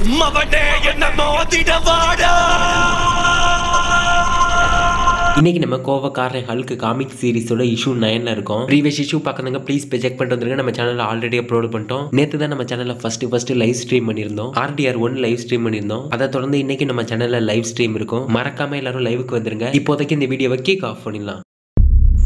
மவனே என்ன மோதிடவாடா. இன்னைக்கு நம்ம கோவக்காரன் ஹல்க் காமிக் சீரிஸோட இஷ்யூ 9ல இருக்கோம். ப்ரீவியஸ் இஷ்யூ பார்க்கறவங்க ப்ளீஸ் போய் செக் பண்ணிட்டு வந்துருங்க. நம்ம சேனல்ல ஆல்ரெடி அப்லோட் பண்ணிட்டோம். நேத்து தான் நம்ம சேனல்ல ஃபர்ஸ்ட் லைவ் ஸ்ட்ரீம் பண்ணியிருந்தோம். RDR 1 லைவ் ஸ்ட்ரீம் பண்ணியிருந்தோம். அதை தொடர்ந்து இன்னைக்கு நம்ம சேனல்ல லைவ் ஸ்ட்ரீம் இருக்கும். மறக்காம எல்லாரும் லைவுக்கு வந்துருங்க. இப்போதைக்கு இந்த வீடியோவை கிக் ஆஃப் பண்ணிடலாம்.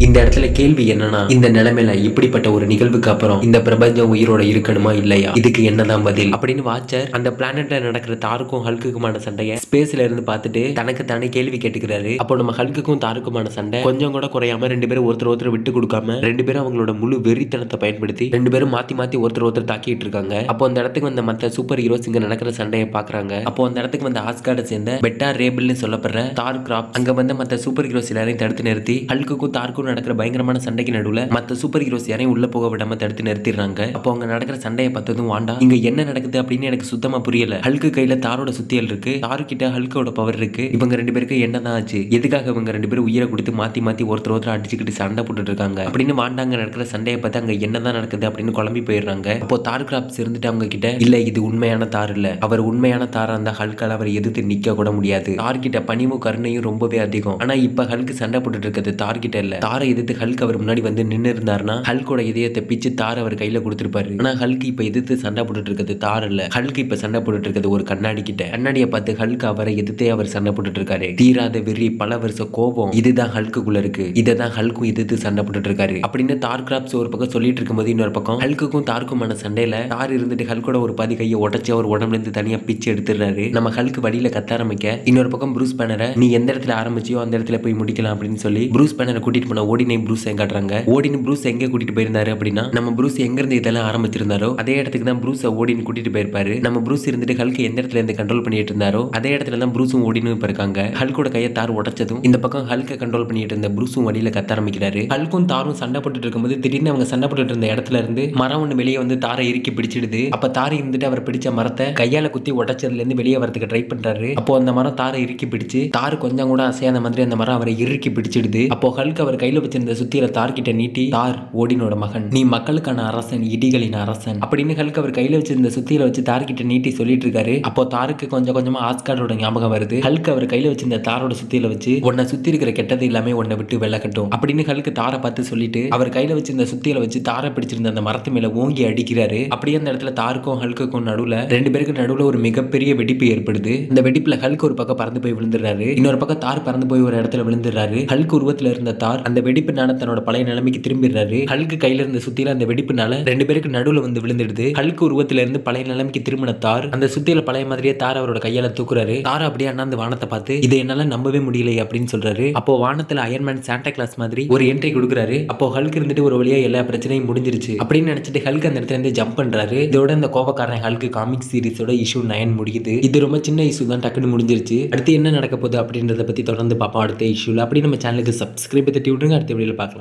இந்த இடத்துல கேள்வி என்னன்னா, இந்த நிலைமையில இப்படிப்பட்ட ஒரு நிகழ்வுக்கு அப்புறம் இந்த பிரபஞ்சம் உயிரோட இருக்கணுமா இல்லையா, இதுக்கு என்னதான் பதில் அப்படின்னு வாட்சர் அந்த பிளானட்ல நடக்கிற தாருக்கும் ஹல்க்குக்குமான சண்டைய ஸ்பேஸ்ல இருந்து பார்த்துட்டு தனக்கு தானே கேள்வி கேட்டுக்கிறாரு. அப்போ நம்ம ஹல்க்குக்கும் தாருக்குமான சண்டை கொஞ்சம் கூட குறையாம ரெண்டு பேரும் ஒருத்தர் விட்டு கொடுக்காம ரெண்டு பேரும் அவங்களோட முழு வெறித்தனத்தை பயன்படுத்தி ரெண்டு பேரும் மாத்தி ஒருத்தர் தாக்கிட்டு இருக்காங்க. அப்போ அந்த இடத்துக்கு வந்த மத்த சூப்பர் ஹீரோஸ் இங்க நடக்கிற சண்டையை பாக்குறாங்க. அப்போ அந்த இடத்துக்கு வந்த ஆஸ்கார்டை சேர்ந்த பெட்டா ரேபிள்னு சொல்லப்படுற தார் கிராப் அங்க வந்து மத்த சூப்பர் ஹீரோஸ் எல்லாரையும் தடுத்து நிறுத்தி ஹல்க்குக்கும் தாருக்கும் நடக்கிற பயங்கரமான சண்டைக்கு நடுவுல மத்த சூப்பர் ஹீரோஸ் யாரையும் உள்ள போக விடாம தடுத்து நிறுத்திடுறாங்க. அப்போ அங்க நடக்கிற சண்டையை பார்த்ததும் வாண்டா இங்க என்ன நடக்குது அப்படின்னு எனக்கு சுத்தமா புரியல. ஹல்க்கு கையில தாரோட சுத்தியல் இருக்கு, தாரு கிட்ட ஹல்கோட பவர் இருக்கு. இவங்க ரெண்டு பேருக்கு என்னதான் ஆச்சு, எதுக்காக இவங்க ரெண்டு பேரும் உயிரை கொடுத்து மாத்தி ஒருத்தர் அடிச்சுக்கிட்டு சண்டை போட்டுட்டு இருக்காங்க அப்படின்னு வாண்டாங்க நடக்கிற சண்டையை பார்த்து அங்க என்னதான் நடக்குது அப்படின்னு குழம்பி போயிடுறாங்க. அப்போ தார் கிராப்ஸ் இருந்துட்டு அவங்க கிட்ட இல்ல இது உண்மையான தார் இல்ல, அவர் உண்மையான தாரா அந்த ஹல்கால அவர் எதிர்த்து நிக்க கூட முடியாது. தார் கிட்ட பணிவும் கருணையும் ரொம்பவே அதிகம். ஆனா இப்ப ஹல்க் சண்டை போட்டுட்டு இருக்கிறது தார் கிட்ட இல்ல, தாரை எதிர்த்து ஹல்க் அவர் முன்னாடி வந்து நின்று இருந்தாருன்னா ஹல்கோட இதயத்தை பிச்சு தார் அவர் கையில கொடுத்திருப்பாரு. ஆனா ஹல்க் இப்ப எதிர்த்து சண்டை போட்டுட்டு இருக்கிறது தார் இல்ல, ஹல்க் இப்ப சண்டை போட்டுட்டு இருக்கிறது ஒரு கண்ணாடி கிட்ட. கண்ணாடியை பார்த்து ஹல்க் அவரை எதிர்த்தே அவர் சண்டை போட்டுட்டு இருக்காரு. தீராத வெறி, பல வருஷ கோபம், இதுதான் ஹல்க்குள்ள இருக்கு. இதைதான் ஹல்க்கும் எதிர்த்து சண்டை போட்டுட்டு இருக்காரு அப்படின்னு தார் கிராப்ஸ் ஒரு பக்கம் சொல்லிட்டு இருக்கும்போது இன்னொரு பக்கம் ஹல்க்குக்கும் தாருக்குமான சண்டையில தார் இருந்துட்டு ஹல்கோட ஒரு பாதி கையை உடச்சு அவர் உடம்புல இருந்து தனியா பிச்சு எடுத்துறாரு. நம்ம ஹல்க் வழியில கத்த ஆரம்பிக்க இன்னொரு பக்கம் ப்ரூஸ் பேனரை நீ எந்த இடத்துல ஆரம்பிச்சியோ அந்த இடத்துல போய் முடிக்கலாம் அப்படின்னு சொல்லி ப்ரூஸ் பேனரை கூட்டிட்டு போன ஓடினை ப்ரூஸ் காட்டுறாங்க. ஓடின் ப்ரூஸ் எங்க கூட்டிட்டு போயிருந்தாரு அப்படின்னா நம்ம ப்ரூஸ் எங்க இருந்து இதெல்லாம் ஆரம்பிச்சிருந்தாரோ அதே இடத்துக்கு தான் ப்ரூஸ் ஓடின் கூட்டிட்டு போயிருப்பாரு. நம்ம ப்ரூஸ் இருந்துட்டு ஹல்க் எந்த இடத்துல இருந்து கண்ட்ரோல் பண்ணிட்டு இருந்தாரோ அதே இடத்துல தான் ப்ரூஸும் ஓடினும் இப்ப இருக்காங்க. ஹல்கோட கையை தார் உடைச்சதும் இந்த பக்கம் ஹல்க கண்ட்ரோல் பண்ணிட்டு இருந்த ப்ரூஸும் வழியில கத்த ஆரம்பிக்கிறாரு. ஹல்கும் தாரும் சண்டை போட்டுட்டு இருக்கும்போது திடீர்னு அவங்க சண்டை போட்டுட்டு இருந்த இடத்துல இருந்து மரம் ஒண்ணு வெளியே வந்து தாரை இறுக்கி பிடிச்சிடுது. அப்ப தாரை இருந்துட்டு அவர் பிடிச்ச மரத்தை கையால குத்தி உடைச்சதுல இருந்து வெளியே வரதுக்கு ட்ரை பண்றாரு. அப்போ அந்த மரம் தாரை இறுக்கி பிடிச்சு தாரு கொஞ்சம் கூட அசையாத மாதிரி அந்த மரம் அவரை இறுக்கி பிடிச்சிடுது. அப்போ ஹல்க் அவர் கையில வச்சிருந்த சுத்தியில தார் கிட்ட நீட்டி தார் ஓடினோட மகன், நீ மக்களுக்கான அரசன், இடிகளின் அரசன் அப்படின்னு ஹல்க் அவர் கையில வச்சிருந்த சுத்தியில வச்சு தார் கிட்ட நீட்டி சொல்லிட்டு இருக்காரு. அப்போ தாருக்கு கொஞ்சமா ஆஸ்கார்டோட ஞாபகம் வருது. ஹல்க் அவர் கையில வச்சிருந்த தாரோட சுத்தியில வச்சு உன்னை சுத்தி இருக்கிற கெட்டது எல்லாமே உன்னை விட்டு விலகட்டும் அப்படின்னு ஹல்க் தாரை பார்த்து சொல்லிட்டு அவர் கையில வச்சிருந்த சுத்தியில வச்சு தாரை பிடிச்சிருந்த அந்த மரத்து மேல ஓங்கி அடிக்கிறாரு. அப்படியே அந்த இடத்துல தாருக்கும் ஹல்க்குக்கும் நடுவுல ரெண்டு பேருக்கு நடுவுல ஒரு மிகப்பெரிய வெடிப்பு ஏற்படுது. இந்த வெடிப்புல ஹல்க் ஒரு பக்கம் பறந்து போய் விழுந்துறாரு, இன்னொரு பக்கம் தார் பறந்து போய் ஒரு இடத்துல விழுந்துறாரு. ஹல்க் உருவத்துல இருந்த தார் அந்த வெடிப்புனால தன்னோட பழைய நிலைமைக்கு திரும்பிடுறாரு. ஹல்க் கையில இருந்த சுத்தியில அந்த வெடிப்புனால ரெண்டு பேருக்கு நடுவுல வந்து விழுந்துடுது. ஹல்க் உருவத்துல இருந்து பழைய நிலைமைக்கு திரும்பின தார் அந்த சுத்தியில பழைய மாதிரியே தார் அவரோட கையால தூக்குறாரு. தார் அப்படியே அண்ணாந்து வானத்தை பார்த்து இதை என்னால நம்பவே முடியல அப்படின்னு சொல்றாரு. அப்போ வானத்துல அயர்மேன் சாண்டா கிளாஸ் மாதிரி ஒரு என்ட்ரி கொடுக்குறாரு. அப்போ ஹல்க் இருந்துட்டு ஒரு வழியா எல்லா பிரச்சனையும் முடிஞ்சிருச்சு அப்படின்னு நினைச்சிட்டு ஹல்க் அந்த இடத்துல இருந்து ஜம்ப் பண்றாரு. இதோட இந்த கோபக்காரன் ஹல்க் காமிக் சீரிஸோட இஷ்யூ 9 முடியுது. இது ரொம்ப சின்ன இஷ்யூ தான், டக்குன்னு முடிஞ்சிருச்சு. அடுத்து என்ன நடக்க போகுது அப்படின்றத பத்தி தொடர்ந்து பார்ப்போம் அடுத்த இஷ்யூல. அப்படி நம்ம சேனலுக்கு சப்ஸ்கிரைப் தட்டி விட்டுருங்க. அடுத்த வீடியோல பார்க்கலாம்.